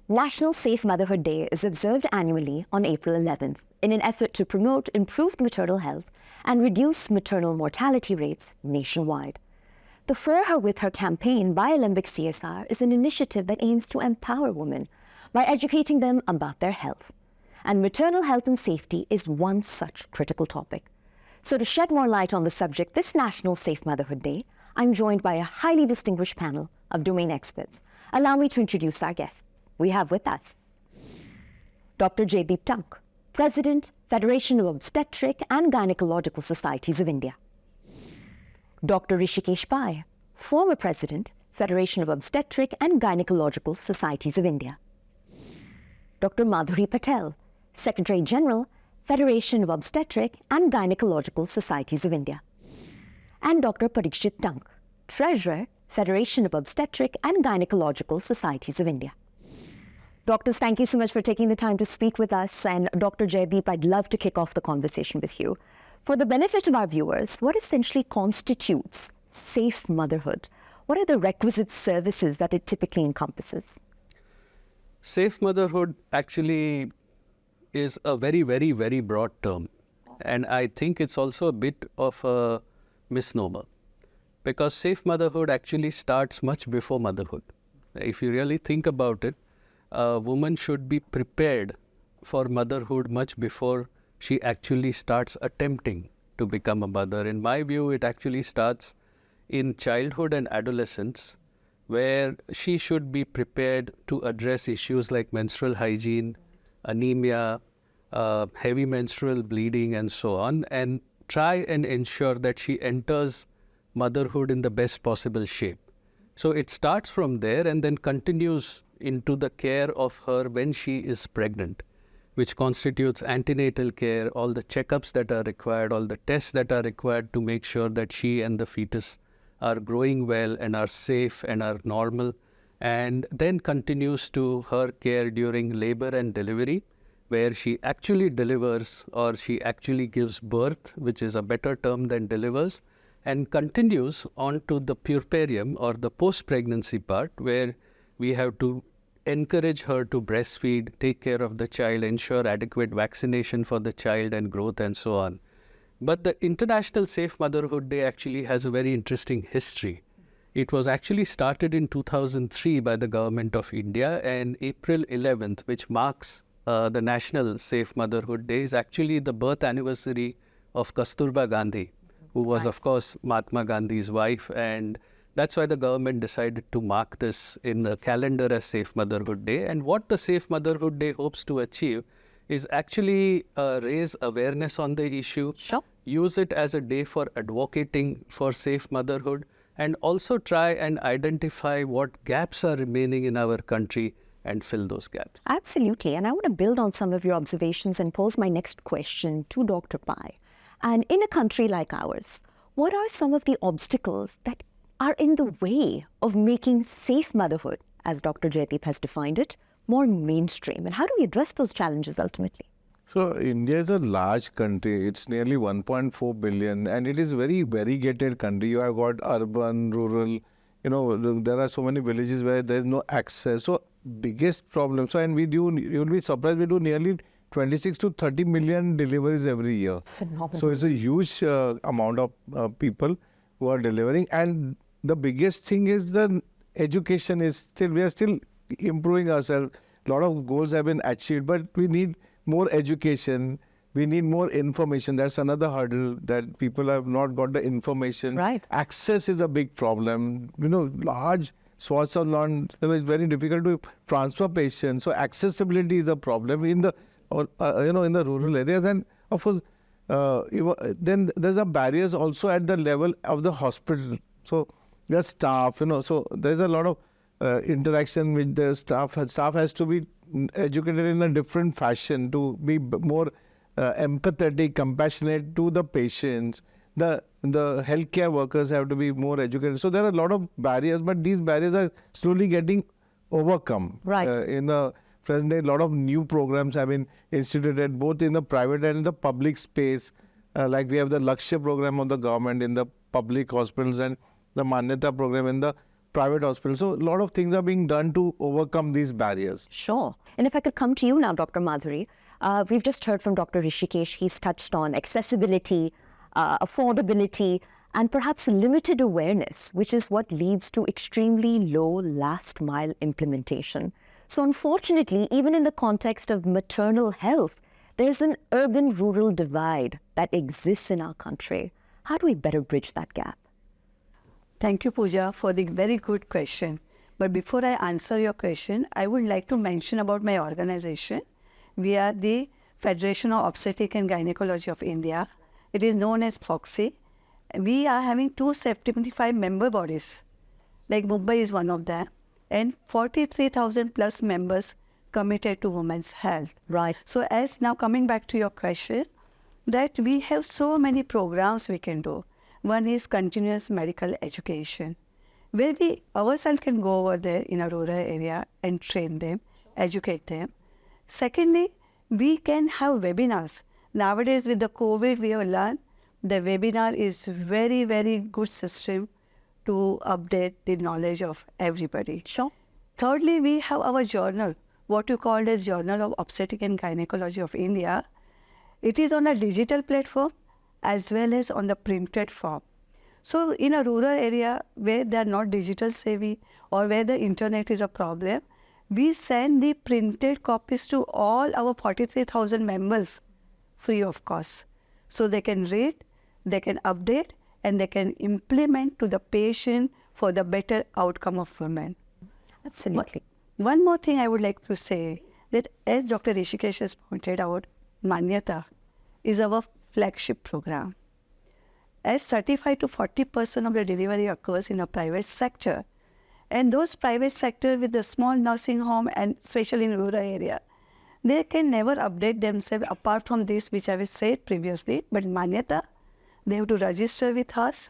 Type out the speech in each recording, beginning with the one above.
National Safe Motherhood Day is observed annually on April 11th in an effort to promote improved maternal health and reduce maternal mortality rates nationwide. The ForHerWithHer campaign by Alembic CSR is an initiative that aims to empower women by educating them about their health. And maternal health and safety is one such critical topic. So to shed more light on the subject this National Safe Motherhood Day, I'm joined by a highly distinguished panel of domain experts. Allow me to introduce our guests. We have with us Dr. Jaideep Tank, President, Federation of Obstetric and Gynecological Societies of India. Dr. Rishikesh Pai, former President, Federation of Obstetric and Gynecological Societies of India. Dr. Madhuri Patel, Secretary General, Federation of Obstetric and Gynecological Societies of India. And Dr. Parikshit Tank, Treasurer, Federation of Obstetric and Gynecological Societies of India. Doctors, thank you so much for taking the time to speak with us. And Dr. Jaideep, I'd love to kick off the conversation with you. For the benefit of our viewers, what essentially constitutes safe motherhood? What are the requisite services that it typically encompasses? Safe motherhood actually is a very, very, very broad term. And I think it's also a bit of a misnomer, because safe motherhood actually starts much before motherhood. If you really think about it, a woman should be prepared for motherhood much before she actually starts attempting to become a mother. In my view, it actually starts in childhood and adolescence, where she should be prepared to address issues like menstrual hygiene, anemia, heavy menstrual bleeding, and so on, and try and ensure that she enters motherhood in the best possible shape. So it starts from there and then continues into the care of her when she is pregnant, which constitutes antenatal care, all the checkups that are required, all the tests that are required to make sure that she and the fetus are growing well and are safe and are normal, and then continues to her care during labor and delivery, where she actually delivers or she actually gives birth, which is a better term than delivers, and continues on to the puerperium or the post-pregnancy part, where we have to encourage her to breastfeed, take care of the child, ensure adequate vaccination for the child and growth and so on. But the International Safe Motherhood Day actually has a very interesting history. It was actually started in 2003 by the Government of India, and April 11th, which marks the National Safe Motherhood Day, is actually the birth anniversary of Kasturba Gandhi, who was, of course, Mahatma Gandhi's wife, and that's why the government decided to mark this in the calendar as Safe Motherhood Day. And what the Safe Motherhood Day hopes to achieve is actually raise awareness on the issue, use it as a day for advocating for safe motherhood, and also try and identify what gaps are remaining in our country and fill those gaps. Absolutely. And I want to build on some of your observations and pose my next question to Dr. Pai. And in a country like ours, what are some of the obstacles that are in the way of making safe motherhood, as Dr. Jaideep has defined it, more mainstream? And how do we address those challenges ultimately? So India is a large country. It's nearly 1.4 billion, and it is very variegated country. You have got urban, rural, there are so many villages where there is no access. So biggest problem. So, and you'll be surprised, we do nearly 26 to 30 million deliveries every year. Phenomenal. So it's a huge amount of people who are delivering. And the biggest thing is the education we are still improving ourselves. A lot of goals have been achieved, but we need more education. We need more information. That's another hurdle, that people have not got the information. Right. Access is a big problem. Large swaths of land, it's very difficult to transfer patients. So accessibility is a problem in the in the rural areas. And of course, then there's a barriers also at the level of the hospital. So the staff, so there's a lot of interaction with the staff. Staff has to be educated in a different fashion to be more empathetic, compassionate to the patients. The healthcare workers have to be more educated. So there are a lot of barriers, but these barriers are slowly getting overcome. Right. In the present day, a lot of new programs have been instituted both in the private and the public space. Like we have the Lakshya program of the government in the public hospitals and the Manyata program in the private hospitals. So a lot of things are being done to overcome these barriers. Sure. And if I could come to you now, Dr. Madhuri, we've just heard from Dr. Rishikesh. He's touched on accessibility, affordability, and perhaps limited awareness, which is what leads to extremely low last mile implementation. So unfortunately, even in the context of maternal health, there's an urban-rural divide that exists in our country. How do we better bridge that gap? Thank you, Pooja, for the very good question. But before I answer your question, I would like to mention about my organization. We are the Federation of Obstetrics and Gynecology of India. It is known as FOGSI. We are having 275 member bodies, like Mumbai is one of them, and 43,000 plus members committed to women's health. Right. So as now coming back to your question, that we have so many programs we can do. One is continuous medical education, where we ourselves can go over there in a rural area and train them, educate them. Secondly, we can have webinars. Nowadays with the COVID, we have learned the webinar is very, very good system to update the knowledge of everybody. Sure. Thirdly, we have our journal, what you call as Journal of Obstetrics and Gynecology of India. It is on a digital platform as well as on the printed form. So in a rural area where they are not digital savvy or where the internet is a problem, we send the printed copies to all our 43,000 members free of cost. So they can read, they can update, and they can implement to the patient for the better outcome of women. Absolutely. One more thing I would like to say, that as Dr. Rishikesh has pointed out, Manyata is our flagship program. As 35 to 40% of the delivery occurs in the private sector, and those private sector with the small nursing home and especially in rural area, they can never update themselves apart from this which I have said previously, but Manyata, they have to register with us.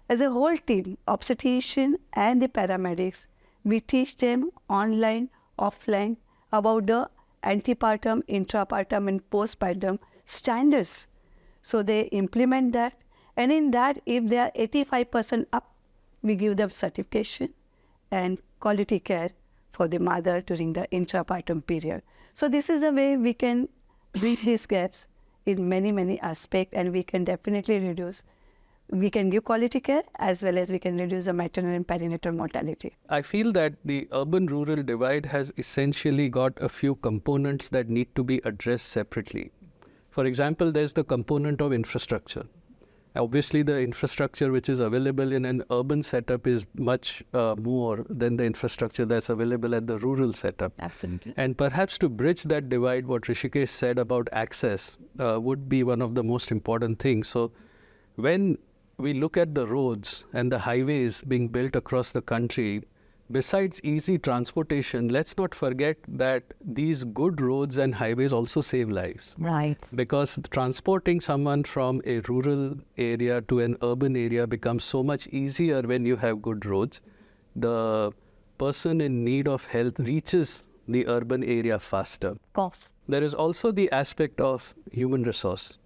As a whole team, obstetrician and the paramedics, we teach them online, offline about the antepartum, intrapartum and postpartum standards. So they implement that, and in that if they are 85% up, we give them certification and quality care for the mother during the intrapartum period. So this is a way we can bridge these gaps in many, many aspects, and we can definitely reduce. We can give quality care as well as we can reduce the maternal and perinatal mortality. I feel that the urban-rural divide has essentially got a few components that need to be addressed separately. For example, there's the component of infrastructure. Obviously, the infrastructure which is available in an urban setup is much more than the infrastructure that's available at the rural setup. Absolutely. And perhaps to bridge that divide, what Rishikesh said about access would be one of the most important things. So when we look at the roads and the highways being built across the country, besides easy transportation, let's not forget that these good roads and highways also save lives. Right. Because transporting someone from a rural area to an urban area becomes so much easier when you have good roads. The person in need of health reaches the urban area faster. Of course. There is also the aspect of human resource.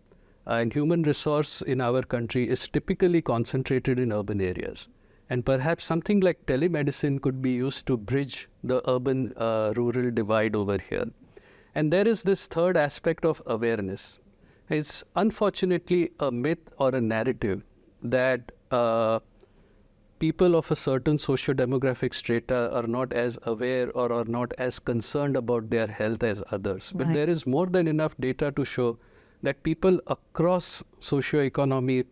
And human resource in our country is typically concentrated in urban areas. And perhaps something like telemedicine could be used to bridge the urban-rural divide over here. And there is this third aspect of awareness. It's unfortunately a myth or a narrative that people of a certain socio-demographic strata are not as aware or are not as concerned about their health as others. But Right. there is more than enough data to show that people across socio-economic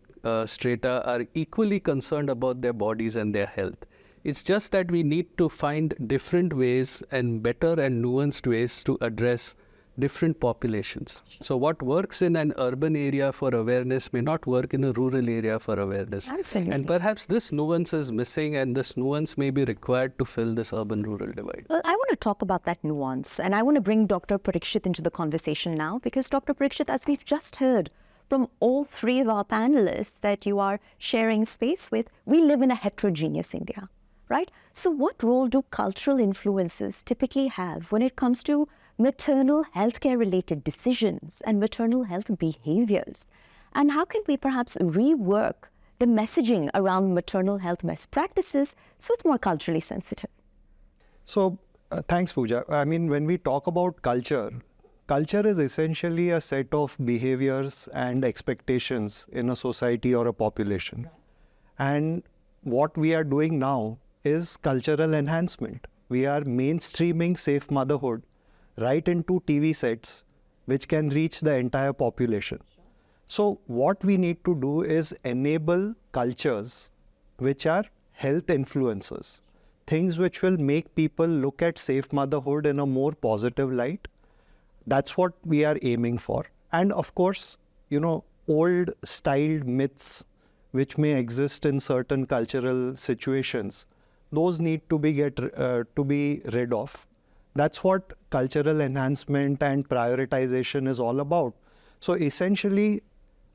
strata are equally concerned about their bodies and their health. It's just that we need to find different ways and better and nuanced ways to address different populations. So what works in an urban area for awareness may not work in a rural area for awareness. Absolutely. And perhaps this nuance is missing, and this nuance may be required to fill this urban-rural divide. Well, I want to talk about that nuance, and I want to bring Dr. Parikshit into the conversation now, because Dr. Parikshit, as we've just heard from all three of our panelists that you are sharing space with, we live in a heterogeneous India, right? So what role do cultural influences typically have when it comes to maternal healthcare related decisions and maternal health behaviors? And how can we perhaps rework the messaging around maternal health best practices so it's more culturally sensitive? So, thanks, Pooja. I mean, when we talk about culture, culture is essentially a set of behaviors and expectations in a society or a population. And what we are doing now is cultural enhancement. We are mainstreaming safe motherhood right into TV sets, which can reach the entire population. So what we need to do is enable cultures which are health influencers, things which will make people look at safe motherhood in a more positive light. That's what we are aiming for. And of course, old styled myths which may exist in certain cultural situations, those need to be rid of. That's what cultural enhancement and prioritization is all about. So essentially,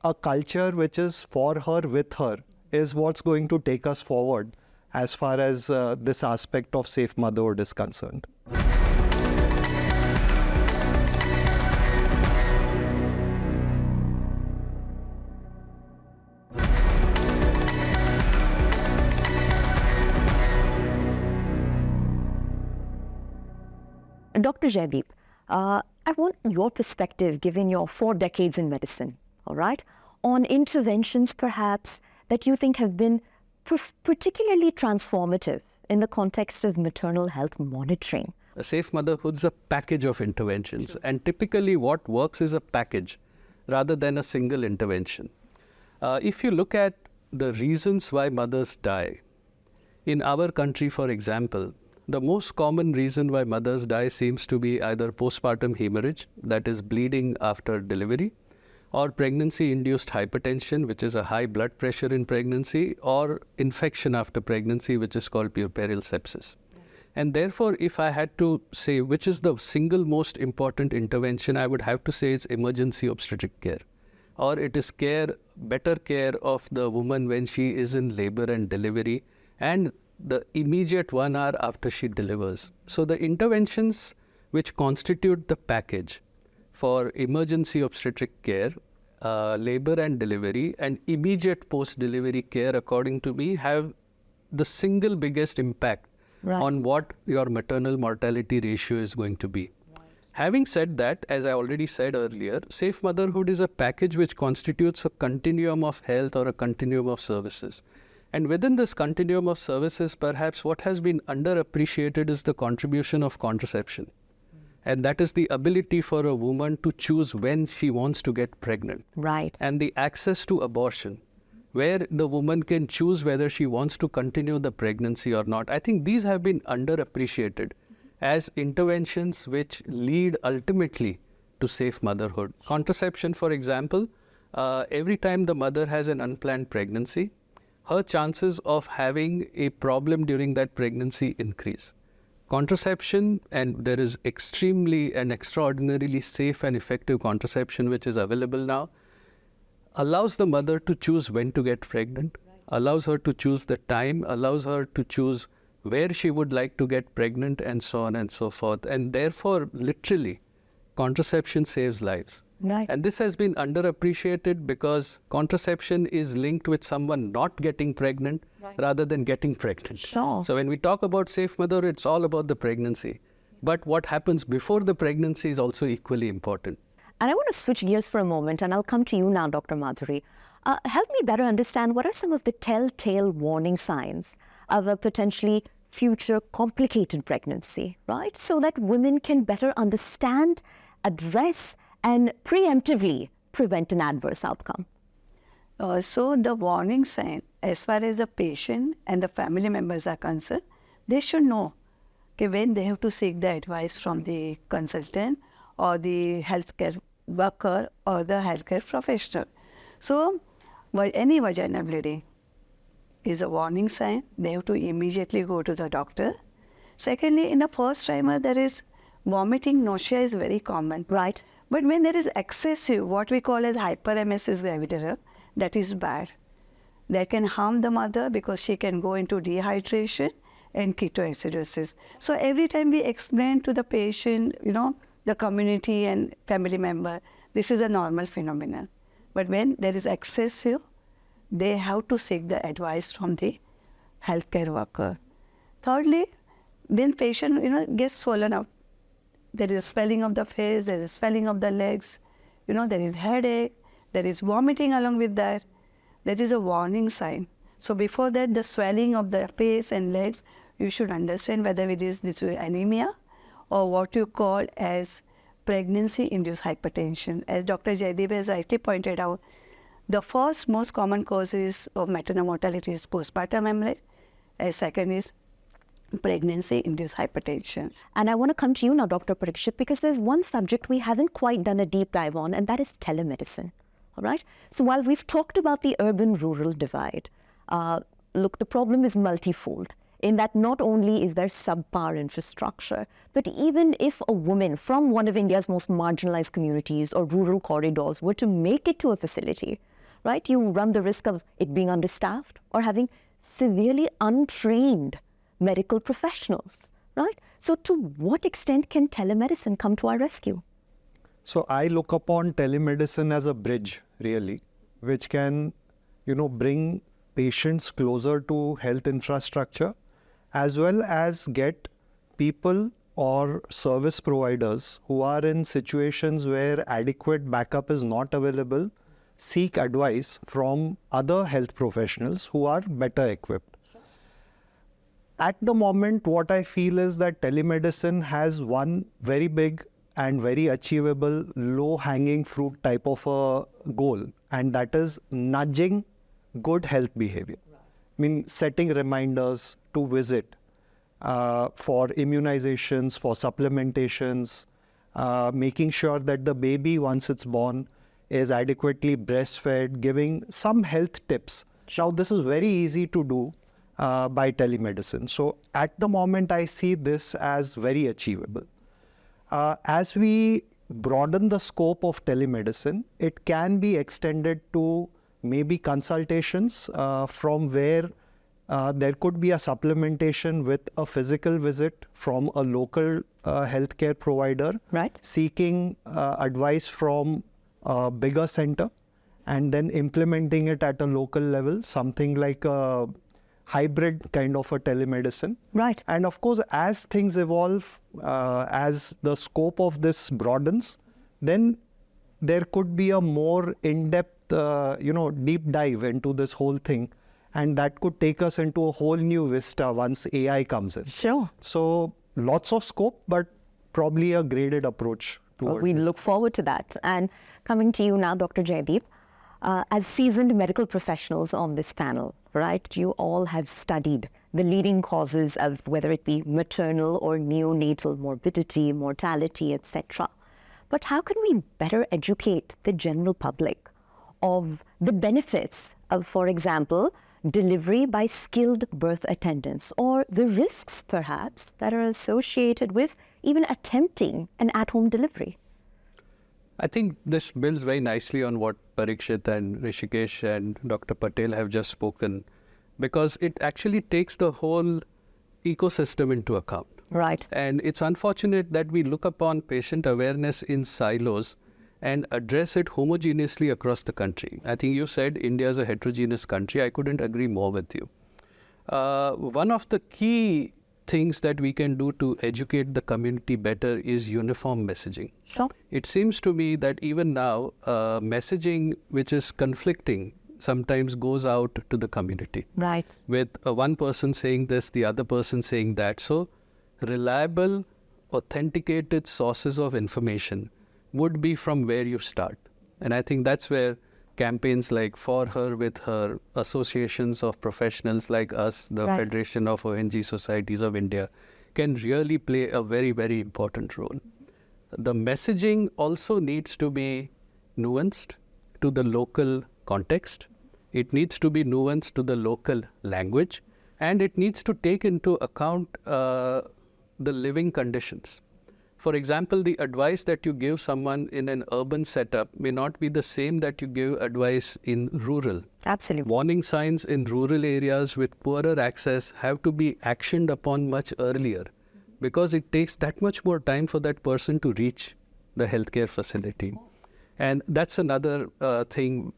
a culture which is for her, with her, is what's going to take us forward as far as this aspect of safe motherhood is concerned. Dr. Jaideep, I want your perspective, given your 4 decades in medicine, all right, on interventions perhaps that you think have been particularly transformative in the context of maternal health monitoring. A safe motherhood is a package of interventions, and typically what works is a package rather than a single intervention. If you look at the reasons why mothers die, in our country, for example, the most common reason why mothers die seems to be either postpartum hemorrhage, that is bleeding after delivery, or pregnancy-induced hypertension, which is a high blood pressure in pregnancy, or infection after pregnancy, which is called puerperal sepsis. And therefore, if I had to say which is the single most important intervention, I would have to say it's emergency obstetric care, or it is better care of the woman when she is in labor and delivery, and the immediate 1 hour after she delivers. So the interventions which constitute the package for emergency obstetric care, labor and delivery, and immediate post-delivery care, according to me, have the single biggest impact on what your maternal mortality ratio is going to be. Having said that, as I already said earlier, safe motherhood is a package which constitutes a continuum of health or a continuum of services. And within this continuum of services, perhaps what has been underappreciated is the contribution of contraception. And that is the ability for a woman to choose when she wants to get pregnant. Right. And the access to abortion, where the woman can choose whether she wants to continue the pregnancy or not. I think these have been underappreciated as interventions which lead ultimately to safe motherhood. Contraception, for example, every time the mother has an unplanned pregnancy, her chances of having a problem during that pregnancy increase. Contraception, and there is extremely and extraordinarily safe and effective contraception which is available now, allows the mother to choose when to get pregnant, allows her to choose the time, allows her to choose where she would like to get pregnant, and so on and so forth. And therefore, literally, contraception saves lives. Right. And this has been underappreciated because contraception is linked with someone not getting pregnant rather than getting pregnant. Sure. So when we talk about safe mother, it's all about the pregnancy. But what happens before the pregnancy is also equally important. And I want to switch gears for a moment, and I'll come to you now, Dr. Madhuri. Help me better understand what are some of the telltale warning signs of a potentially future complicated pregnancy, right? So that women can better understand, address, and preemptively prevent an adverse outcome. So the warning sign, as far as the patient and the family members are concerned, they should know when they have to seek the advice from the consultant or the healthcare worker or the healthcare professional. So any vaginal bleeding is a warning sign. They have to immediately go to the doctor. Secondly, in the first trimester, there is vomiting, nausea is very common. Right. But when there is excessive, what we call as hyperemesis gravidarum, that is bad. That can harm the mother because she can go into dehydration and ketoacidosis. So every time we explain to the patient, the community and family member, this is a normal phenomenon. But when there is excessive, they have to seek the advice from the healthcare worker. Thirdly, when patient gets swollen up, there is swelling of the face, there is swelling of the legs, there is headache, there is vomiting along with that. That is a warning sign. So before that, the swelling of the face and legs, you should understand whether it is this anemia or what you call as pregnancy-induced hypertension. As Dr. Jaideep has rightly pointed out, the first most common causes of maternal mortality is postpartum hemorrhage, and second is pregnancy-induced hypertension. And I want to come to you now, Dr. Parikshit, because there's one subject we haven't quite done a deep dive on, and that is telemedicine. All right? So while we've talked about the urban-rural divide, look, the problem is multifold, in that not only is there subpar infrastructure, but even if a woman from one of India's most marginalized communities or rural corridors were to make it to a facility, right, you run the risk of it being understaffed or having severely untrained medical professionals, right? So to what extent can telemedicine come to our rescue? So I look upon telemedicine as a bridge, really, which can, bring patients closer to health infrastructure, as well as get people or service providers who are in situations where adequate backup is not available, seek advice from other health professionals who are better equipped. At the moment, what I feel is that telemedicine has one very big and very achievable low-hanging fruit type of a goal, and that is nudging good health behavior. I mean, setting reminders to visit for immunizations, for supplementations, making sure that the baby, once it's born, is adequately breastfed, giving some health tips. Now, this is very easy to do by telemedicine. So at the moment, I see this as very achievable. As we broaden the scope of telemedicine, it can be extended to maybe consultations from where there could be a supplementation with a physical visit from a local healthcare provider, right, seeking advice from a bigger center, and then implementing it at a local level, something like a hybrid kind of a telemedicine. Right. And of course, as things evolve, as the scope of this broadens, then there could be a more in-depth, deep dive into this whole thing. And that could take us into a whole new vista once AI comes in. Sure. So lots of scope, but probably a graded approach towards we it. look forward to that. And coming to you now, Dr. Jaideep, as seasoned medical professionals on this panel, right, you all have studied the leading causes of whether it be maternal or neonatal morbidity, mortality, etc. But how can we better educate the general public of the benefits of, for example, delivery by skilled birth attendants, or the risks perhaps that are associated with even attempting an at-home delivery? I think this builds very nicely on what Parikshit and Rishikesh and Dr. Patel have just spoken, because it actually takes the whole ecosystem into account. Right. And it's unfortunate that we look upon patient awareness in silos and address it homogeneously across the country. I think you said India is a heterogeneous country. I couldn't agree more with you. One of the key things that we can do to educate the community better is uniform messaging. Sure. It seems to me that even now, messaging which is conflicting sometimes goes out to the community. Right. With one person saying this, the other person saying that. So reliable, authenticated sources of information would be from where you start. And I think that's where campaigns like ForHerWithHer, associations of professionals like us, the Right. Federation of ONG Societies of India, can really play a very, very important role. The messaging also needs to be nuanced to the local context. It needs to be nuanced to the local language, and it needs to take into account the living conditions. For example, the advice that you give someone in an urban setup may not be the same that you give advice in rural. Absolutely. Warning signs in rural areas with poorer access have to be actioned upon much earlier, because it takes that much more time for that person to reach the healthcare facility. And that's another thing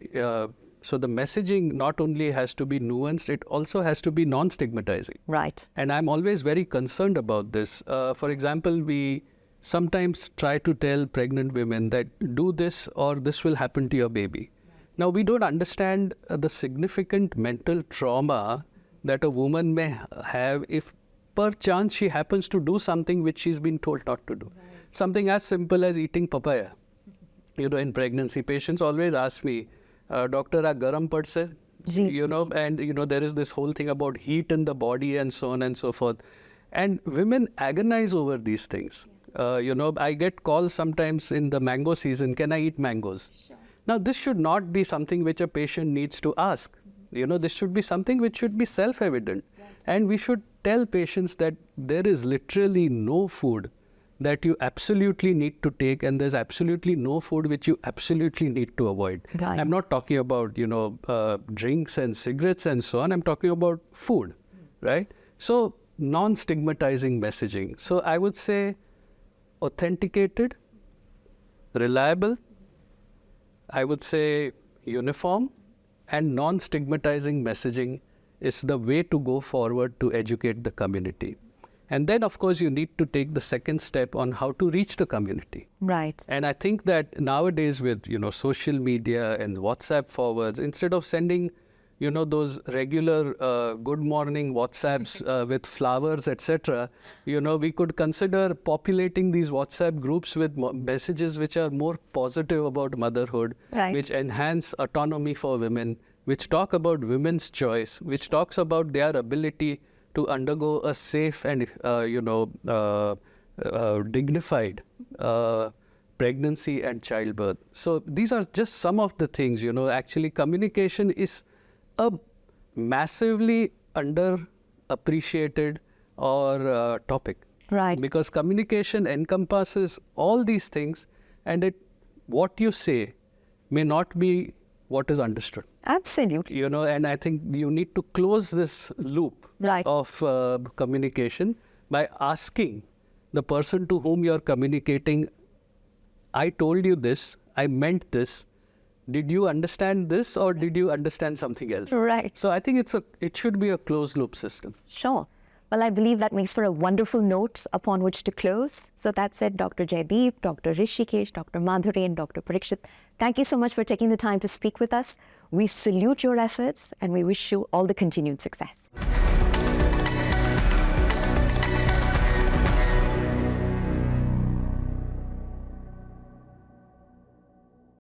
So the messaging not only has to be nuanced, it also has to be non-stigmatizing. Right. And I'm always very concerned about this. For example, we sometimes try to tell pregnant women that do this or this will happen to your baby. Now, we don't understand the significant mental trauma that a woman may have if perchance she happens to do something which she's been told not to do. Right. Something as simple as eating papaya. In pregnancy, patients always ask me, Doctor, are garam pad se? And there is this whole thing about heat in the body and so on and so forth. And women agonize over these things. I get calls sometimes in the mango season, can I eat mangoes? Sure. Now, this should not be something which a patient needs to ask. This should be something which should be self-evident. Right. And we should tell patients that there is literally no food that you absolutely need to take, and there's absolutely no food which you absolutely need to avoid. Right. I'm not talking about, drinks and cigarettes and so on. I'm talking about food, right? So, non-stigmatizing messaging. So, I would say authenticated, reliable, I would say uniform, and non-stigmatizing messaging is the way to go forward to educate the community. And then, of course, you need to take the second step on how to reach the community. Right. And I think that nowadays with, social media and WhatsApp forwards, instead of sending, those regular good morning WhatsApps with flowers, etc., we could consider populating these WhatsApp groups with messages which are more positive about motherhood, right, which enhance autonomy for women, which talk about women's choice, which talks about their ability to undergo a safe and, dignified pregnancy and childbirth. So these are just some of the things, actually communication is a massively underappreciated or topic. Right. Because communication encompasses all these things, and what you say may not be what is understood. Absolutely. And I think you need to close this loop, right, of communication by asking the person to whom you're communicating, I told you this, I meant this. Did you understand this or did you understand something else? Right. So I think it should be a closed loop system. Sure. Well, I believe that makes for a wonderful note upon which to close. So that's it, Dr. Jaideep, Dr. Rishikesh, Dr. Madhuri, and Dr. Parikshit. Thank you so much for taking the time to speak with us. We salute your efforts and we wish you all the continued success.